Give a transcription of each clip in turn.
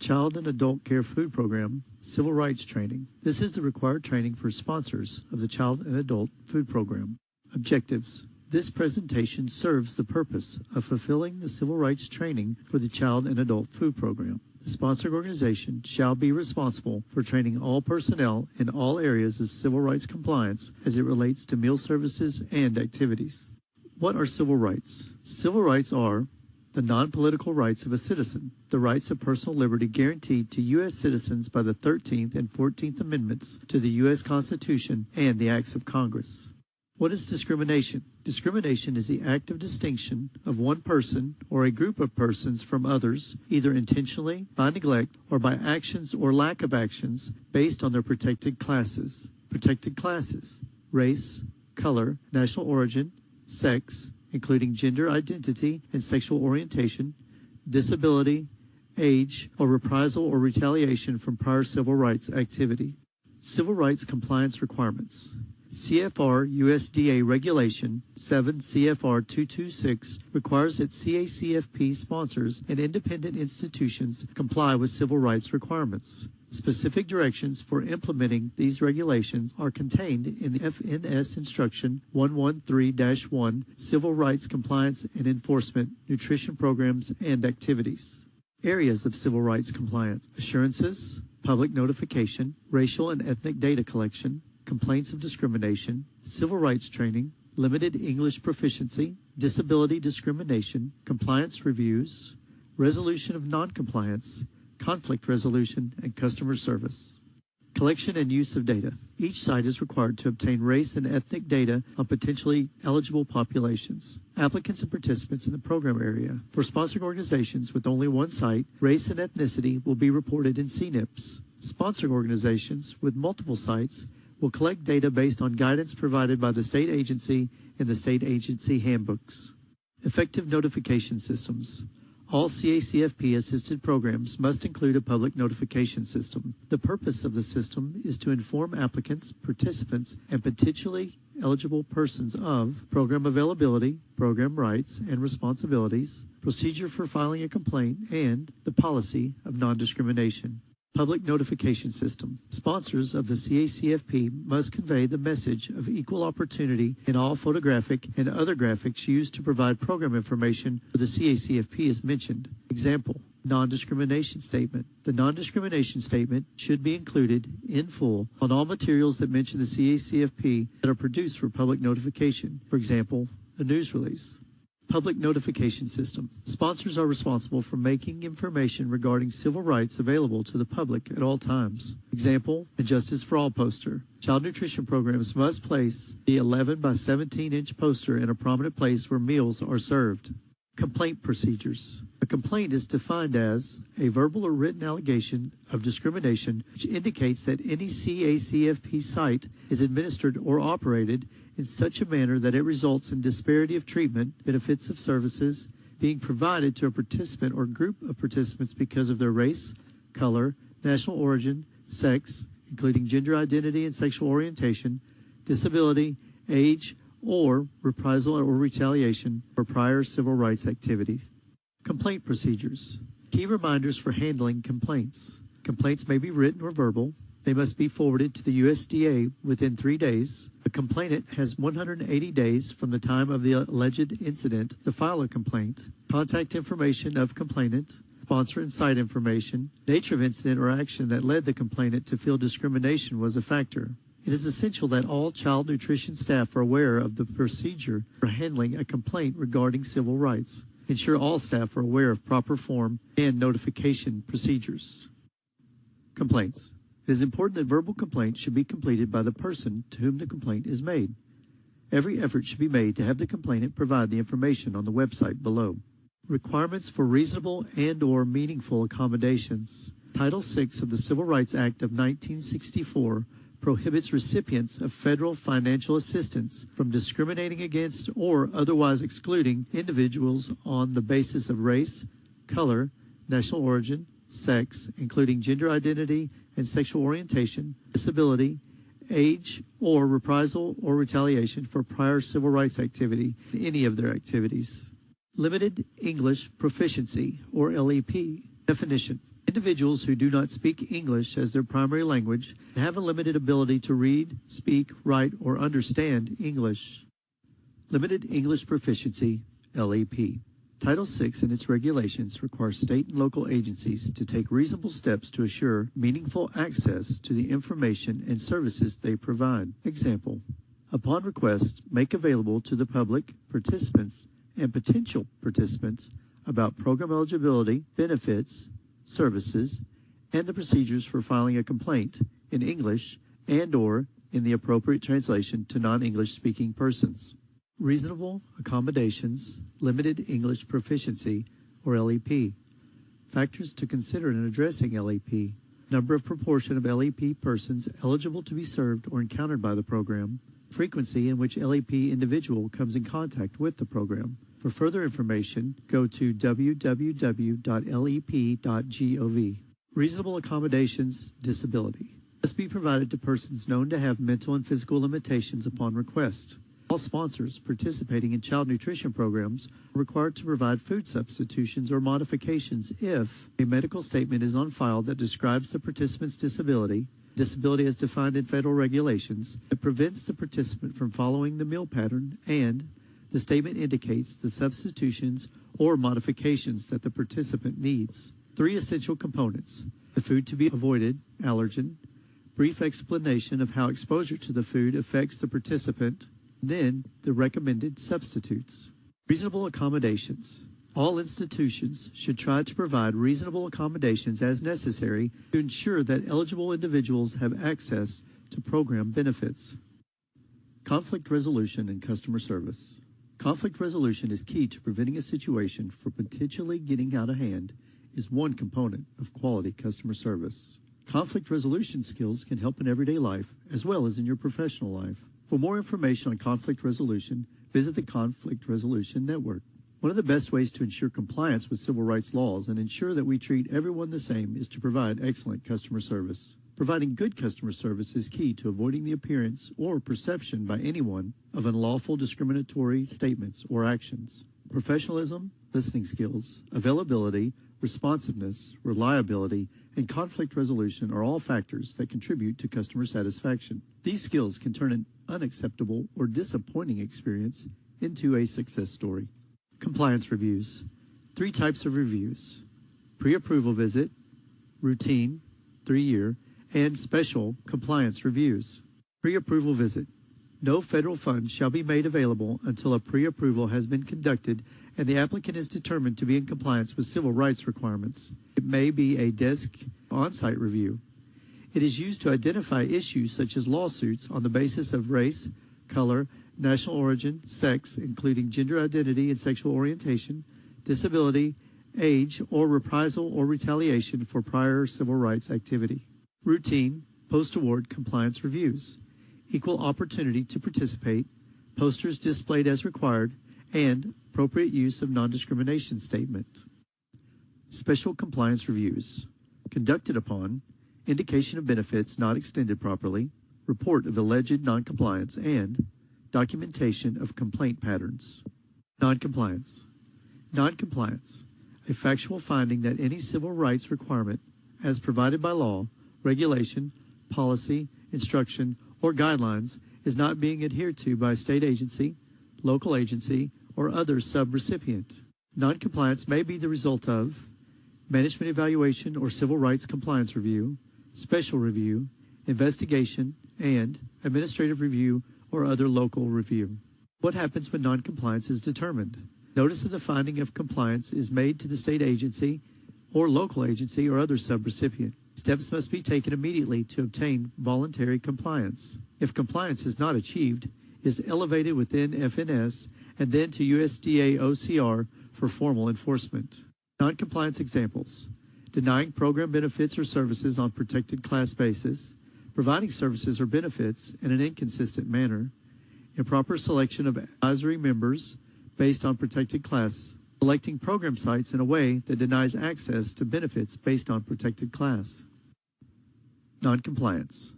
Child and Adult Care Food Program, Civil Rights Training. This is the required training for sponsors of the Child and Adult Food Program. Objectives. This presentation serves the purpose of fulfilling the civil rights training for the Child and Adult Food Program. The sponsored organization shall be responsible for training all personnel in all areas of civil rights compliance as it relates to meal services and activities. What are civil rights? Civil rights are the non-political rights of a citizen, the rights of personal liberty guaranteed to U.S. citizens by the 13th and 14th Amendments to the U.S. Constitution and the Acts of Congress. What is discrimination? Discrimination is the act of distinction of one person or a group of persons from others, either intentionally, by neglect, or by actions or lack of actions based on their protected classes. Protected classes: race, color, national origin, sex, including gender identity and sexual orientation, disability, age, or reprisal or retaliation from prior civil rights activity. Civil rights compliance requirements. CFR USDA Regulation 7 CFR 226 requires that CACFP sponsors and independent institutions comply with civil rights requirements. Specific directions for implementing these regulations are contained in the FNS Instruction 113-1, Civil Rights Compliance and Enforcement, Nutrition Programs and Activities. Areas of civil rights compliance: assurances, public notification, racial and ethnic data collection, complaints of discrimination, civil rights training, limited English proficiency, disability discrimination, compliance reviews, resolution of noncompliance, conflict resolution, and customer service. Collection and use of data. Each site is required to obtain race and ethnic data on potentially eligible populations. Applicants and participants in the program area. For sponsored organizations with only one site, race and ethnicity will be reported in CNIPS. Sponsored organizations with multiple sites will collect data based on guidance provided by the state agency in the state agency handbooks. Effective notification systems. All CACFP-assisted programs must include a public notification system. The purpose of the system is to inform applicants, participants, and potentially eligible persons of program availability, program rights and responsibilities, procedure for filing a complaint, and the policy of non-discrimination. Public notification system. Sponsors of the CACFP must convey the message of equal opportunity in all photographic and other graphics used to provide program information for the CACFP as mentioned. Example: non-discrimination statement. The non-discrimination statement should be included in full on all materials that mention the CACFP that are produced for public notification. For example, a news release. Public notification system. Sponsors are responsible for making information regarding civil rights available to the public at all times. Example, a Justice for All poster. Child nutrition programs must place the 11 by 17 inch poster in a prominent place where meals are served. Complaint procedures. A complaint is defined as a verbal or written allegation of discrimination which indicates that any CACFP site is administered or operated in such a manner that it results in disparity of treatment, benefits of services being provided to a participant or group of participants because of their race, color, national origin, sex, including gender identity and sexual orientation, disability, age, or reprisal or retaliation for prior civil rights activities. Complaint procedures. Key reminders for handling complaints. Complaints may be written or verbal. They must be forwarded to the USDA within 3 days. The complainant has 180 days from the time of the alleged incident to file a complaint. Contact information of complainant, sponsor and site information, nature of incident or action that led the complainant to feel discrimination was a factor. It is essential that all child nutrition staff are aware of the procedure for handling a complaint regarding civil rights. Ensure all staff are aware of proper form and notification procedures. Complaints. It is important that verbal complaints should be completed by the person to whom the complaint is made. Every effort should be made to have the complainant provide the information on the website below. Requirements for reasonable and/or meaningful accommodations. Title VI of the Civil Rights Act of 1964 prohibits recipients of federal financial assistance from discriminating against or otherwise excluding individuals on the basis of race, color, national origin, sex, including gender identity and sexual orientation, disability, age, or reprisal or retaliation for prior civil rights activity in any of their activities. Limited English proficiency, or LEP. Definition. Individuals who do not speak English as their primary language and have a limited ability to read, speak, write, or understand English. Limited English Proficiency, LEP. Title VI and its regulations require state and local agencies to take reasonable steps to assure meaningful access to the information and services they provide. Example, upon request, make available to the public, participants, and potential participants about program eligibility, benefits, services, and the procedures for filing a complaint in English and/or in the appropriate translation to non-English speaking persons. Reasonable accommodations, limited English proficiency, or LEP. Factors to consider in addressing LEP. Number of proportion of LEP persons eligible to be served or encountered by the program. Frequency in which LEP individual comes in contact with the program. For further information, go to www.lep.gov. Reasonable accommodations, disability. Must be provided to persons known to have mental and physical limitations upon request. All sponsors participating in child nutrition programs are required to provide food substitutions or modifications if a medical statement is on file that describes the participant's disability as defined in federal regulations, that prevents the participant from following the meal pattern, and the statement indicates the substitutions or modifications that the participant needs. 3 essential components: the food to be avoided, allergen, brief explanation of how exposure to the food affects the participant, then the recommended substitutes. Reasonable accommodations. All institutions should try to provide reasonable accommodations as necessary to ensure that eligible individuals have access to program benefits. Conflict resolution and customer service. Conflict resolution is key to preventing a situation for potentially getting out of hand is one component of quality customer service. Conflict resolution skills can help in everyday life as well as in your professional life. For more information on conflict resolution, visit the Conflict Resolution Network. One of the best ways to ensure compliance with civil rights laws and ensure that we treat everyone the same is to provide excellent customer service. Providing good customer service is key to avoiding the appearance or perception by anyone of unlawful discriminatory statements or actions. Professionalism, listening skills, availability, responsiveness, reliability, and conflict resolution are all factors that contribute to customer satisfaction. These skills can turn an unacceptable or disappointing experience into a success story. Compliance reviews. 3 types of reviews: pre-approval visit, routine, 3-year, and special compliance reviews. Pre-approval visit. No federal funds shall be made available until a pre-approval has been conducted and the applicant is determined to be in compliance with civil rights requirements. It may be a desk on-site review. It is used to identify issues such as lawsuits on the basis of race, color, national origin, sex, including gender identity and sexual orientation, disability, age, or reprisal or retaliation for prior civil rights activity. Routine, post-award compliance reviews. Equal opportunity to participate, posters displayed as required, and appropriate use of non-discrimination statement. Special compliance reviews. Conducted upon indication of benefits not extended properly, report of alleged noncompliance, and documentation of complaint patterns. Noncompliance. Noncompliance. A factual finding that any civil rights requirement as provided by law, regulation, policy, instruction, or guidelines is not being adhered to by a state agency, local agency, or other sub-recipient. Noncompliance may be the result of management evaluation or civil rights compliance review, special review, investigation, and administrative review or other local review. What happens when noncompliance is determined? Notice of the finding of compliance is made to the state agency or local agency or other sub-recipient. Steps must be taken immediately to obtain voluntary compliance. If compliance is not achieved, it is elevated within FNS and then to USDA OCR for formal enforcement. Noncompliance examples: denying program benefits or services on protected class basis, providing services or benefits in an inconsistent manner, improper selection of advisory members based on protected class, selecting program sites in a way that denies access to benefits based on protected class. Noncompliance.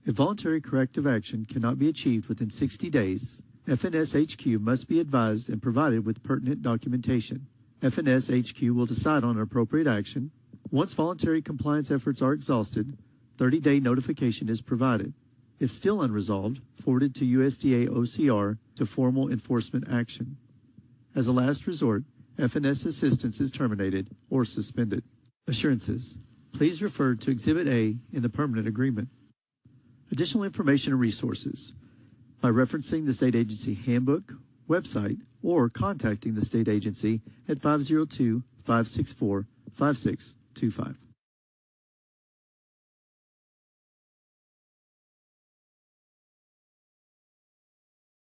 If voluntary corrective action cannot be achieved within 60 days, FNS HQ must be advised and provided with pertinent documentation. FNS HQ will decide on appropriate action, Once voluntary compliance efforts are exhausted, 30-day notification is provided. If still unresolved, forwarded to USDA OCR to formal enforcement action. As a last resort, FNS assistance is terminated or suspended. Assurances. Please refer to Exhibit A in the permanent agreement. Additional information and resources by referencing the state agency handbook, website, or contacting the state agency at 502-564-5625.